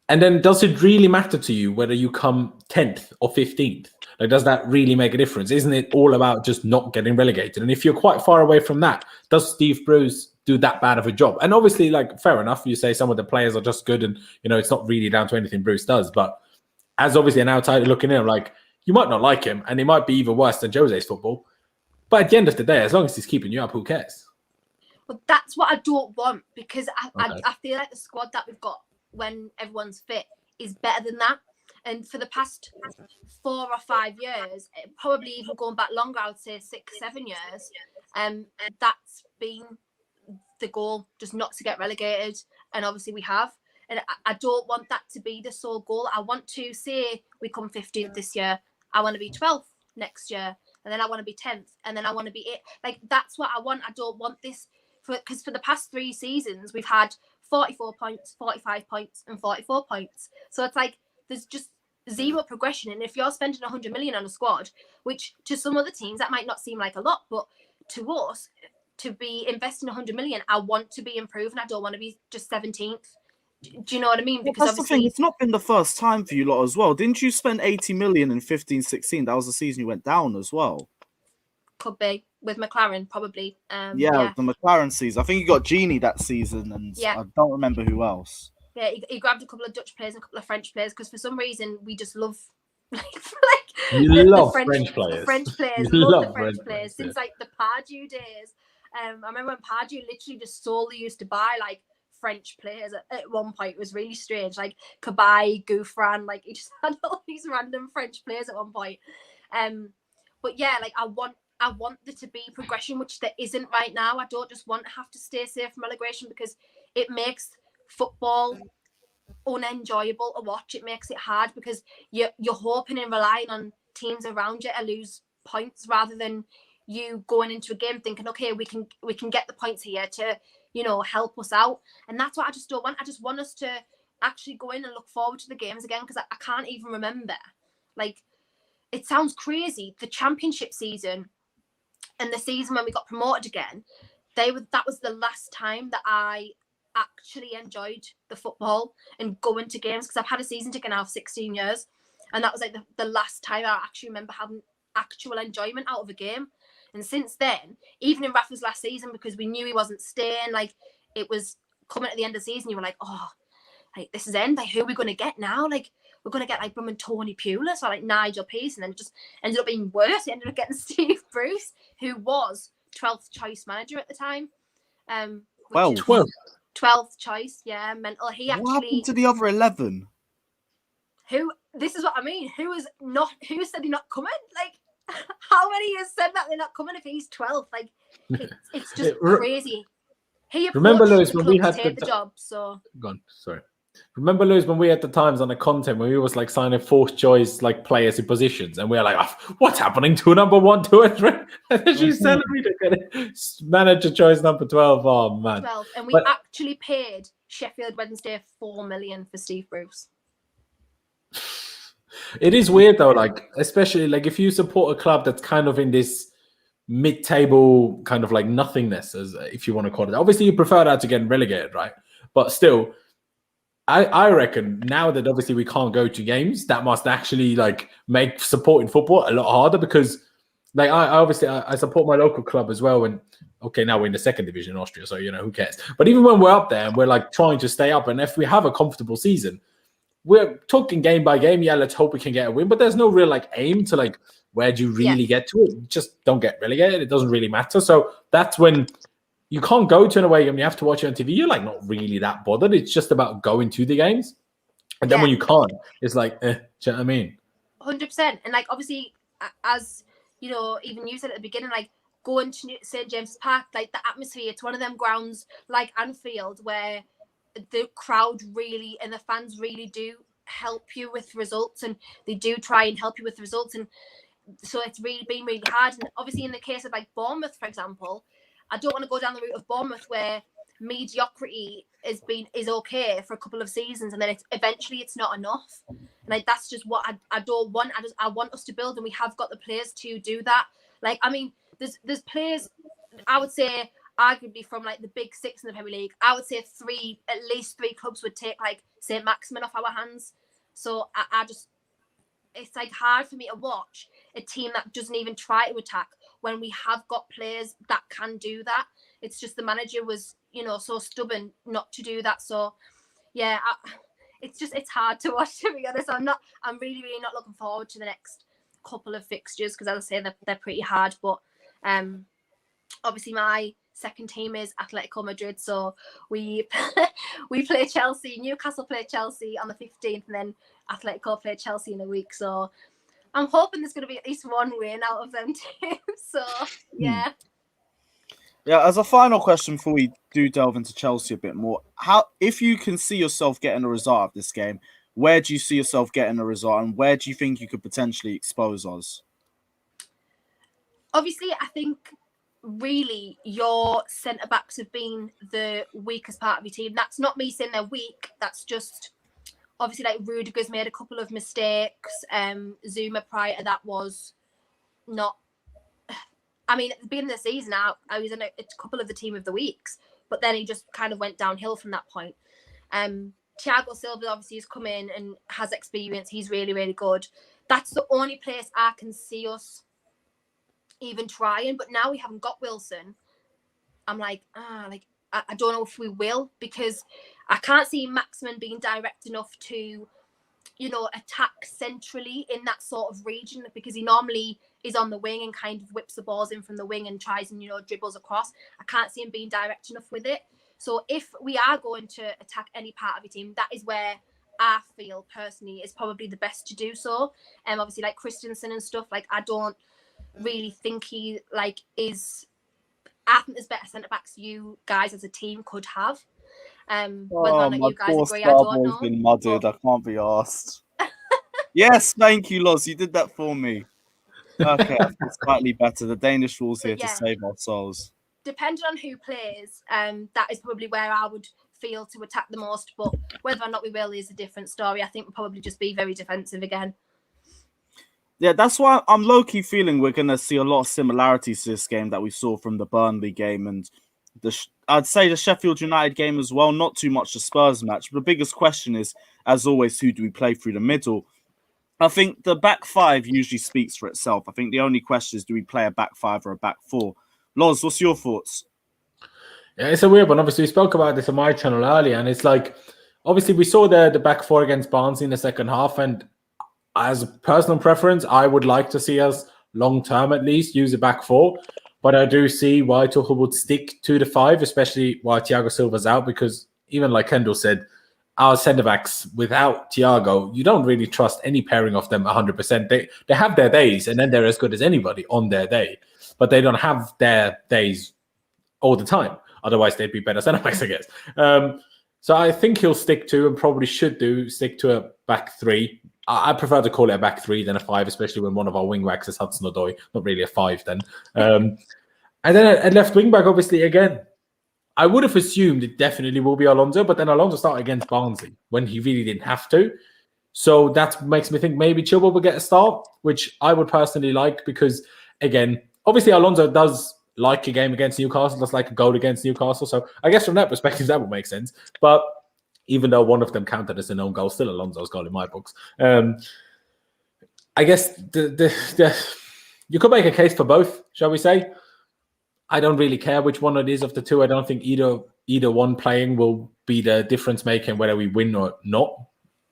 And then does it really matter to you whether you come 10th or 15th? Like, does that really make a difference? Isn't it all about just not getting relegated? And if you're quite far away from that, does Steve Bruce do that bad of a job. And obviously, like, fair enough, you say some of the players are just good and, you know, it's not really down to anything Bruce does. But as obviously an outsider looking in, like, you might not like him and it might be even worse than Jose's football. But at the end of the day, as long as he's keeping you up, who cares? But that's what I don't want, because Okay. I feel like the squad that we've got when everyone's fit is better than that. And for the past 4 or 5 years, probably even going back longer, I would say 6, 7 years, that's been the goal, just not to get relegated. And obviously we have. And I don't want that to be the sole goal. I want to say we come 15th this year. I want to be 12th next year. And then I want to be 10th. And then I want to be 8th. Like, that's what I want. I don't want this. Because for the past 3 seasons, we've had 44 points, 45 points, and 44 points. So it's like, there's just zero progression. And if you're spending 100 million on a squad, which to some other teams, that might not seem like a lot, but to us, to be investing 100 million, I want to be improving. I don't want to be just 17th. Do you know what I mean? Well, Because that's the thing. It's not been the first time for you lot as well. Didn't you spend 80 million in 15-16? That was the season you went down as well. Could be with McLaren, probably. Yeah, the McLaren season. I think you got Genie that season, and I don't remember who else. Yeah, he grabbed a couple of Dutch players and a couple of French players, because for some reason we just love the French players. The French players, You love the love French French players players, since like the Pardew days. I remember when Pardew literally just solely used to buy like French players at one point. It was really strange, like Cabaye, Gouffran, like he just had all these random French players at one point. But yeah, like I want there to be progression, which there isn't right now. I don't just want to have to stay safe from relegation, because it makes football unenjoyable to watch. It makes it hard, because you're hoping and relying on teams around you to lose points, rather than you going into a game thinking, okay, we can get the points here to, you know, help us out. And that's what I just don't want. I just want us to actually go in and look forward to the games again, because I can't even remember. Like, it sounds crazy, the championship season and the season when we got promoted again, that was the last time that I actually enjoyed the football and going to games, because I've had a season ticket now for 16 years, and that was like the last time I actually remember having actual enjoyment out of a game. And since then, even in Rafa's last season, because we knew he wasn't staying, like, it was coming at the end of the season, you were like, oh, like, this is end, like, who are we going to get now? Like, we're going to get like Tony Pulis or like Nigel Pearce, and then it just ended up being worse. He ended up getting Steve Bruce, who was 12th choice manager at the time. 12th choice, yeah, mental. He actually. What happened to the other 11? This is what I mean. Who said he's not coming? Like, how many has said that they're not coming if he's 12th? Like, it's just crazy. He remember, Lewis, the when club we had to take the job. So gone. Sorry. Remember, Lewis, when we had the times on the content when we was like signing fourth choice like players in positions, and we were like, oh, what's happening to number 1, 2, and 3? And then she celebrated manager choice number 12. Oh man, 12, and we actually paid Sheffield Wednesday 4 million for Steve Bruce. It is weird though, like, especially like if you support a club that's kind of in this mid-table kind of like nothingness, as if you want to call it. Obviously, you prefer that to getting relegated, right? But still, I reckon now that obviously we can't go to games, that must actually like make supporting football a lot harder, because like I support my local club as well. And okay, now we're in the 2nd division in Austria, so you know, who cares? But even when we're up there and we're like trying to stay up, and if we have a comfortable season, we're talking game by game. Yeah, let's hope we can get a win, but there's no real like aim to like, where do you really get to it? Just don't get relegated. It doesn't really matter. So that's when you can't go to an away game. You have to watch it on TV. You're like not really that bothered. It's just about going to the games. And then when you can't, it's like, do you know what I mean? 100%. And like, obviously, as you know, even you said at the beginning, like going to St. James's Park, like the atmosphere, it's one of them grounds like Anfield where the crowd really and the fans really do help you with results, and they do try and help you with results. And so it's really been really hard. And obviously in the case of like Bournemouth, for example, I don't want to go down the route of Bournemouth where mediocrity is okay for a couple of seasons, and then eventually it's not enough. And like, that's just what I don't want. I want us to build, and we have got the players to do that. Like, I mean, there's players, I would say, arguably from like the big 6 in the Premier League, I would say at least three clubs would take like St. Maximin off our hands. So I just, it's like hard for me to watch a team that doesn't even try to attack when we have got players that can do that. It's just the manager was, so stubborn not to do that. So, yeah, it's hard to watch, to be honest. I'm really, really not looking forward to the next couple of fixtures because, as I say, they're pretty hard. But obviously, my second team is Atletico Madrid, so we play Chelsea. Newcastle play Chelsea on the 15th, and then Atletico play Chelsea in a week. So I'm hoping there's going to be at least one win out of them two. So yeah. Yeah, as a final question before we do delve into Chelsea a bit more, if you can see yourself getting a result of this game, where do you see yourself getting a result, and where do you think you could potentially expose us? Obviously, I think really your centre backs have been the weakest part of your team. That's not me saying they're weak. That's just obviously like Rudiger's made a couple of mistakes. Zuma prior to that was not. I mean, at the beginning of the season, I was in a couple of the team of the weeks, but then he just kind of went downhill from that point. Thiago Silva obviously has come in and has experience. He's really, really good. That's the only place I can see us even trying. But now we haven't got Wilson. I'm like, I don't know if we will, because I can't see Maximin being direct enough to, attack centrally in that sort of region, because he normally is on the wing and kind of whips the balls in from the wing and tries and, dribbles across. I can't see him being direct enough with it. So if we are going to attack any part of your team, that is where I feel personally is probably the best to do so. Obviously like Christensen and stuff, like I don't really think he is. I think there's better centre backs you guys as a team could have. Whether or not you guys agree, I don't know. Been mudded. I can't be asked. Yes, thank you, Loz. You did that for me. Okay, I feel slightly better. The Danish rules here to save our souls. Depending on who plays, that is probably where I would feel to attack the most. But whether or not we will is a different story. I think we'll probably just be very defensive again. Yeah, that's why I'm low-key feeling we're going to see a lot of similarities to this game that we saw from the Burnley game and I'd say the Sheffield United game as well. Not too much the Spurs match. But the biggest question is, as always, who do we play through the middle? I think the back five usually speaks for itself. I think the only question is, do we play a back five or a back four? Loz, what's your thoughts? Yeah, it's a weird one. Obviously, we spoke about this on my channel earlier, and it's like, obviously, we saw the back four against Barnsley in the second half, and as a personal preference, I would like to see us long-term at least use a back four. But I do see why Tuchel would stick to the five, especially while Thiago Silva's out, because even like Kendall said, our centre-backs without Thiago, you don't really trust any pairing of them 100%. They have their days, and then they're as good as anybody on their day. But they don't have their days all the time. Otherwise, they'd be better centre-backs, I guess. So I think he'll stick to, and probably should stick to a back three. I prefer to call it a back three than a five, especially when one of our wing-backs is Hudson-Odoi. Not really a five then. And then at left wing-back, obviously, again, I would have assumed it definitely will be Alonso, but then Alonso started against Barnsley when he really didn't have to. So that makes me think maybe Chilwell will get a start, which I would personally like because, again, obviously Alonso does like a game against Newcastle, does like a goal against Newcastle. So I guess from that perspective, that would make sense. But even though one of them counted as an own goal, still Alonso's goal in my books. I guess you could make a case for both, shall we say? I don't really care which one it is of the two. I don't think either one playing will be the difference making whether we win or not.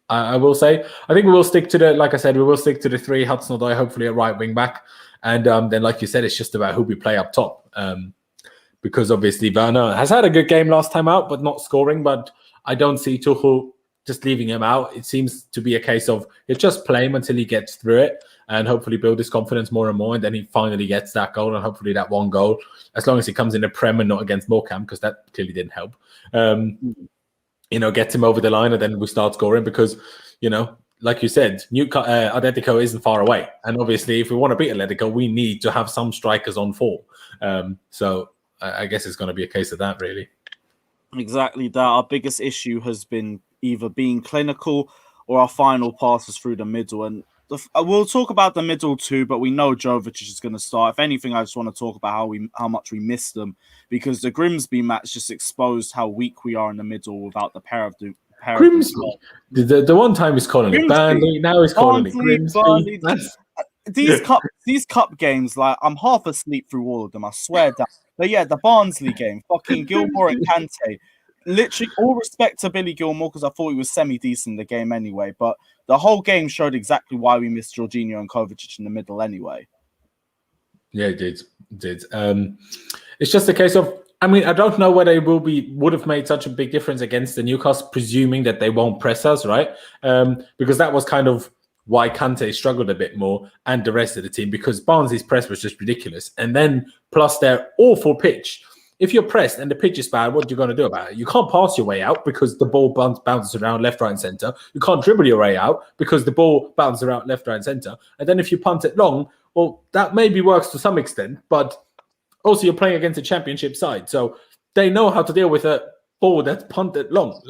I will say. I think we will stick to the three, Hudson-Odoi, hopefully at right wing back. And then, like you said, it's just about who we play up top. Because obviously Werner has had a good game last time out, but not scoring. But I don't see Tuchel just leaving him out. It seems to be a case of he'll just play him until he gets through it and hopefully build his confidence more and more. And then he finally gets that goal and hopefully that one goal, as long as he comes in the Prem and not against Morecambe, because that clearly didn't help, gets him over the line and then we start scoring because, like you said, Atletico isn't far away. And obviously, if we want to beat Atletico, we need to have some strikers on form. So I guess it's going to be a case of that, really. Exactly that. Our biggest issue has been either being clinical or our final passes through the middle. And we'll talk about the middle too, but we know Joelinton is going to start. If anything, I just want to talk about how much we missed them, because the Grimsby match just exposed how weak we are in the middle without the pair of them. Grimsby. The one time he's calling it Burnley, now he's calling it Grimsby. these cup games, like I'm half asleep through all of them. I swear down. But yeah, the Barnsley game, fucking Gilmore and Kante. Literally, all respect to Billy Gilmore because I thought he was semi-decent in the game anyway. But the whole game showed exactly why we missed Jorginho and Kovacic in the middle anyway. Yeah, it did. It's just a case of, I mean, I don't know whether it would have made such a big difference against the Newcastle, presuming that they won't press us, right? Because that was kind of why Kante struggled a bit more and the rest of the team, because Barnsley's press was just ridiculous. And then plus their awful pitch. If you're pressed and the pitch is bad, what are you going to do about it? You can't pass your way out because the ball bounces around left, right, and centre. You can't dribble your way out because the ball bounces around left, right, and centre. And then if you punt it long, well, that maybe works to some extent, but also you're playing against a championship side. So they know how to deal with a ball that's punted long.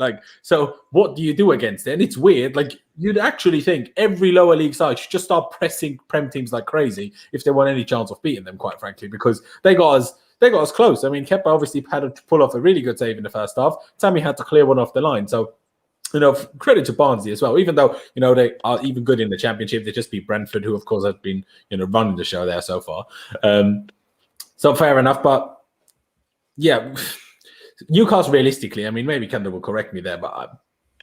So what do you do against it? And it's weird. Like, you'd actually think every lower league side should just start pressing Prem teams like crazy if they want any chance of beating them, quite frankly, because they got us close. I mean, Kepa obviously had to pull off a really good save in the first half. Tammy had to clear one off the line. So, credit to Barnsley as well. Even though, they are even good in the championship, they just beat Brentford, who, of course, have been, running the show there so far. So fair enough. But, yeah, Newcastle, realistically, I mean, maybe Kendall will correct me there, but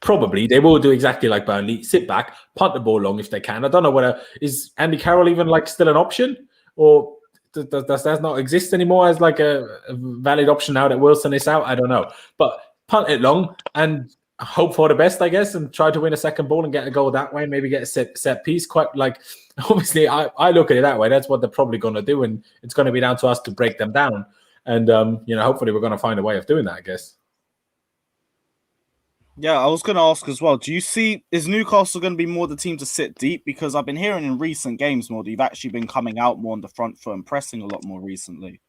probably they will do exactly like Burnley, sit back, punt the ball long if they can. I don't know whether, is Andy Carroll even still an option, or does that not exist anymore as a valid option now that Wilson is out? I don't know. But punt it long and hope for the best, I guess, and try to win a second ball and get a goal that way, maybe get a set piece. Obviously, I look at it that way. That's what they're probably going to do, and it's going to be down to us to break them down. And, hopefully we're going to find a way of doing that, I guess. Yeah, I was going to ask as well, is Newcastle going to be more the team to sit deep? Because I've been hearing in recent games more that you've actually been coming out more on the front foot and pressing a lot more recently.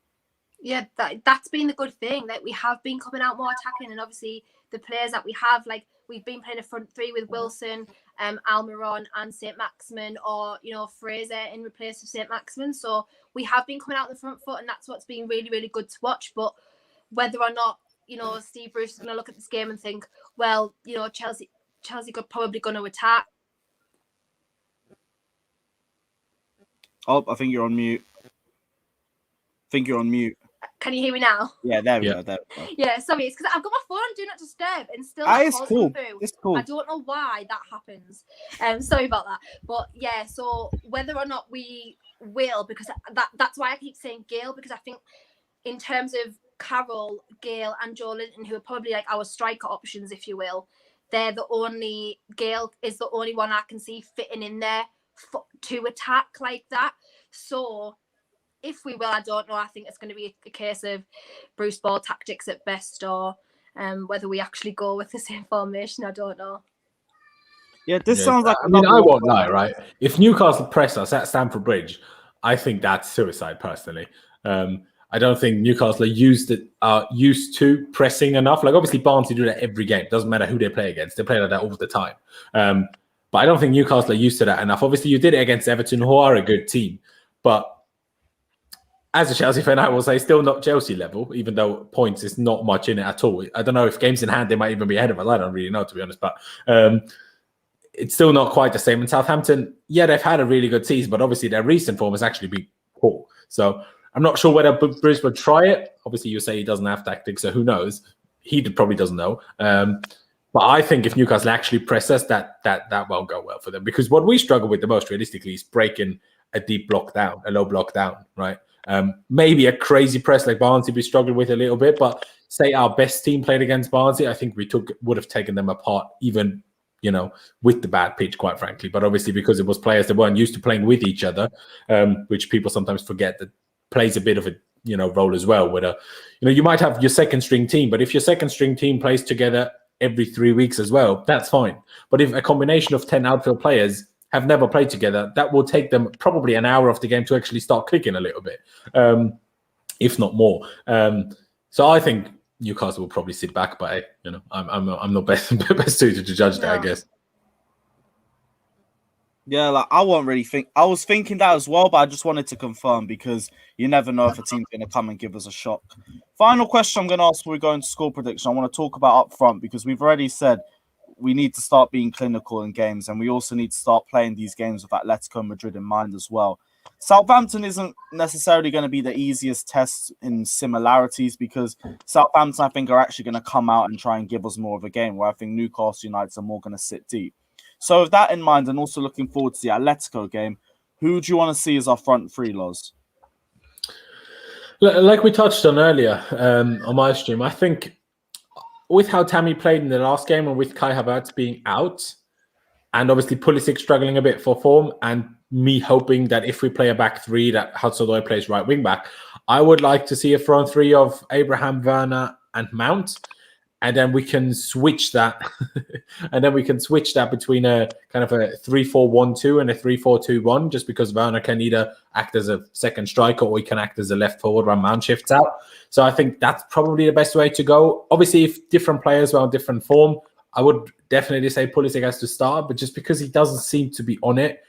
Yeah, that's been the good thing. That we have been coming out more attacking, and obviously the players that we have, we've been playing a front three with Wilson, Almiron and St. Maximin, or Fraser in replace of St. Maximin. So we have been coming out on the front foot, and that's what's been really, really good to watch. But whether or not Steve Bruce is going to look at this game and think, well, Chelsea could probably going to attack. Oh, I think you're on mute. Can you hear me now? Yeah, there we go. There we go. Yeah, sorry, it's because I've got my phone on Do Not Disturb and still it's cool. It's cool. I don't know why that happens. Sorry about that. But yeah, so whether or not we will, because that's why I keep saying Gale, because I think in terms of Carroll, Gale and Joelinton, who are probably our striker options, if you will, Gale is the only one I can see fitting in there to attack like that. So if we will, I don't know. I think it's going to be a case of Bruce ball tactics at best, or whether we actually go with the same formation, I don't know. Yeah, sounds like... I won't lie, right? If Newcastle press us at Stamford Bridge, I think that's suicide, personally. I don't think Newcastle are used to pressing enough. Obviously, Barnsley do that every game. Doesn't matter who they play against. They play like that all the time. But I don't think Newcastle are used to that enough. Obviously, you did it against Everton, who are a good team. But as a Chelsea fan, I will say still not Chelsea level, even though points is not much in it at all. I don't know if games in hand, they might even be ahead of us. I don't really know, to be honest. But it's still not quite the same. And Southampton, yeah, they've had a really good season, but obviously their recent form has actually been poor. So I'm not sure whether Bruce would try it. Obviously, you say he doesn't have tactics, so who knows? He probably doesn't know. But I think if Newcastle actually press us, that won't go well for them. Because what we struggle with the most, realistically, is breaking a deep block down, a low block down, right? Maybe a crazy press like Barnsley we struggled with a little bit, but say our best team played against Barnsley, I think we would have taken them apart, even with the bad pitch, quite frankly. But obviously, because it was players that weren't used to playing with each other, which people sometimes forget that plays a bit of a role as well. Where you might have your second string team, but if your second string team plays together every 3 weeks as well, that's fine. But if a combination of 10 outfield players have never played together, that will take them probably an hour of the game to actually start clicking a little bit, if not more. So I think Newcastle will probably sit back, but I'm not best suited to judge that, I guess. Yeah, I won't really think. I was thinking that as well, but I just wanted to confirm because you never know if a team's going to come and give us a shock. Final question I'm going to ask before we go into score prediction. I want to talk about up front because we've already said we need to start being clinical in games, and we also need to start playing these games with Atletico Madrid in mind as well. Southampton isn't necessarily going to be the easiest test in similarities, because Southampton, I think, are actually going to come out and try and give us more of a game, where I think Newcastle United are more going to sit deep. So with that in mind, and also looking forward to the Atletico game, who do you want to see as our front three, Loz? Like we touched on earlier on my stream, I think with how Tammy played in the last game and with Kai Havertz being out, and obviously Pulisic struggling a bit for form, and me hoping that if we play a back three, that Hudson-Odoi plays right wing back, I would like to see a front three of Abraham, Werner, and Mount. And then we can switch that, between a kind of a 3-4-1-2 and a 3-4-2-1, just because Werner can either act as a second striker or he can act as a left forward when Mount shifts out. So I think that's probably the best way to go. Obviously, if different players were on different form, I would definitely say Pulisic has to start, but just because he doesn't seem to be on it,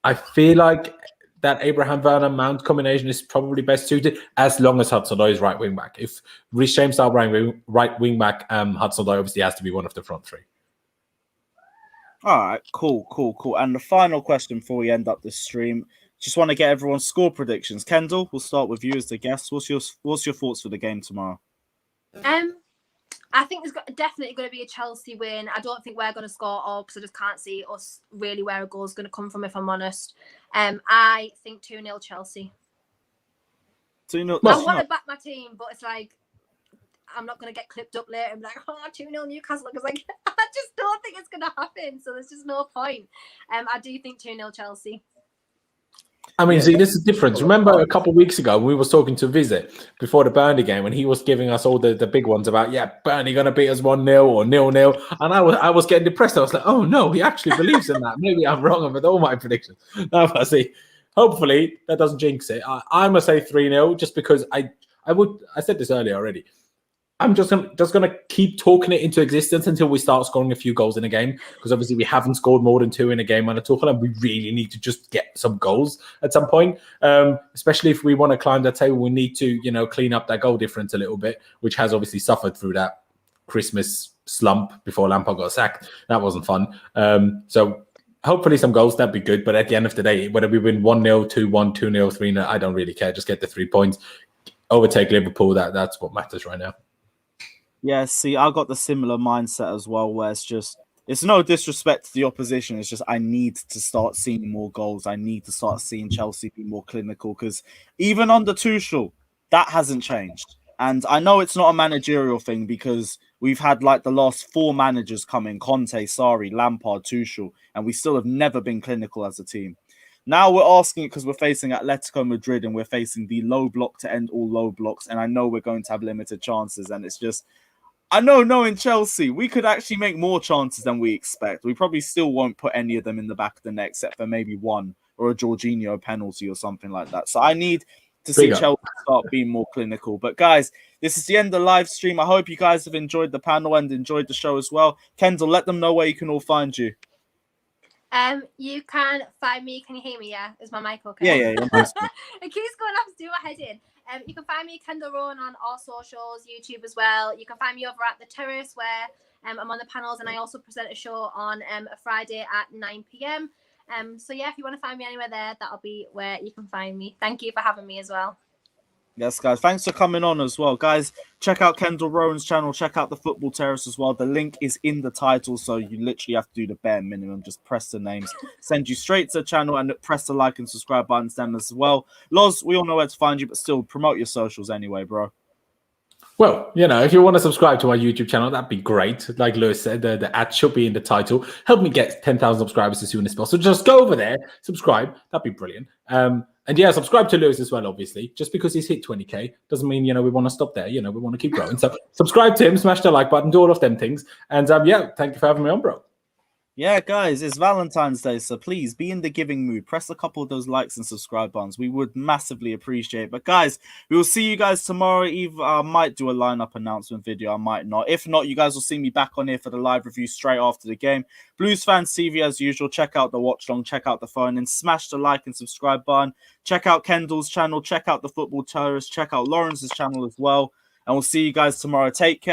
I feel like that Abraham Werner Mount combination is probably best suited, as long as Hudson-Odoi is right wing back. If Reece James are right wing back, Hudson-Odoi obviously has to be one of the front three. All right, cool. And the final question before we end up this stream, just want to get everyone's score predictions. Kendall, we'll start with you as the guest. What's your thoughts for the game tomorrow? I think there's definitely going to be a Chelsea win. I don't think we're going to score all, because I just can't see us really where a goal is going to come from, if I'm honest. I think 2-0 Chelsea. 2-0. I want to back my team, but it's like, I'm not going to get clipped up later and be like, 2-0 Newcastle. Because like, I just don't think it's going to happen. So there's just no point. I do think 2-0 Chelsea. I mean, see, this is different. Remember a couple of weeks ago, we were talking to Visit before the Burnley game, when he was giving us all the big ones about, Burnley going to beat us 1-0 or 0-0. And I was getting depressed. I was like, oh, no, he actually believes in that. Maybe I'm wrong with all my predictions. No, but see, hopefully that doesn't jinx it. I'm going to say 3-0, just because I said this earlier already. I'm just gonna keep talking it into existence until we start scoring a few goals in a game, because obviously we haven't scored more than 2 in a game under Tuchel, and we really need to just get some goals at some point. Especially if we want to climb that table, we need to clean up that goal difference a little bit, which has obviously suffered through that Christmas slump before Lampard got sacked. That wasn't fun. So hopefully some goals, that'd be good. But at the end of the day, whether we win 1-0, 2-1, 2-0, 3-0, I don't really care. Just get the 3 points, overtake Liverpool. That's what matters right now. Yeah, see, I got the similar mindset as well, where it's no disrespect to the opposition. It's just I need to start seeing more goals. I need to start seeing Chelsea be more clinical, because even under Tuchel, that hasn't changed. And I know it's not a managerial thing, because we've had like the last 4 managers come in, Conte, Sarri, Lampard, Tuchel, and we still have never been clinical as a team. Now we're asking it because we're facing Atletico Madrid, and we're facing the low block to end all low blocks. And I know we're going to have limited chances, and it's just, I know knowing Chelsea, we could actually make more chances than we expect. We probably still won't put any of them in the back of the net, except for maybe one, or a Jorginho penalty or something like that. So I need to see Chelsea start being more clinical. But guys, this is the end of the live stream. I hope you guys have enjoyed the panel and enjoyed the show as well. Kendall, let them know where you can all find you. You can find me. Can you hear me? Yeah, is my mic okay? Yeah. It keeps going off to do my head in. You can find me, Kendall Rowan, on all socials, YouTube as well. You can find me over at The Terrace, where I'm on the panels, and I also present a show on a Friday at 9 p.m. So yeah, if you want to find me anywhere there, that'll be where you can find me. Thank you for having me as well. Yes, guys. Thanks for coming on as well. Guys, check out Kendall Rowan's channel. Check out the Football Terrace as well. The link is in the title, so you literally have to do the bare minimum. Just press the names, send you straight to the channel, and press the like and subscribe buttons then as well. Loz, we all know where to find you, but still promote your socials anyway, bro. Well, if you want to subscribe to my YouTube channel, that'd be great. Like Lewis said, the ad should be in the title. Help me get 10,000 subscribers as soon as possible. Just go over there, subscribe. That'd be brilliant. And yeah, subscribe to Lewis as well, obviously. Just because he's hit 20K doesn't mean, we want to stop there. We want to keep growing. So subscribe to him, smash the like button, do all of them things. And thank you for having me on, bro. Yeah, guys, it's Valentine's Day, so please be in the giving mood. Press a couple of those likes and subscribe buttons. We would massively appreciate it. But guys, we will see you guys tomorrow. Either I might do a lineup announcement video, I might not. If not, you guys will see me back on here for the live review straight after the game. Blues Fans TV as usual. Check out the watch long, check out the phone, and smash the like and subscribe button. Check out Kendall's channel, check out the Football Terrace, check out Lawrence's channel as well. And we'll see you guys tomorrow. Take care.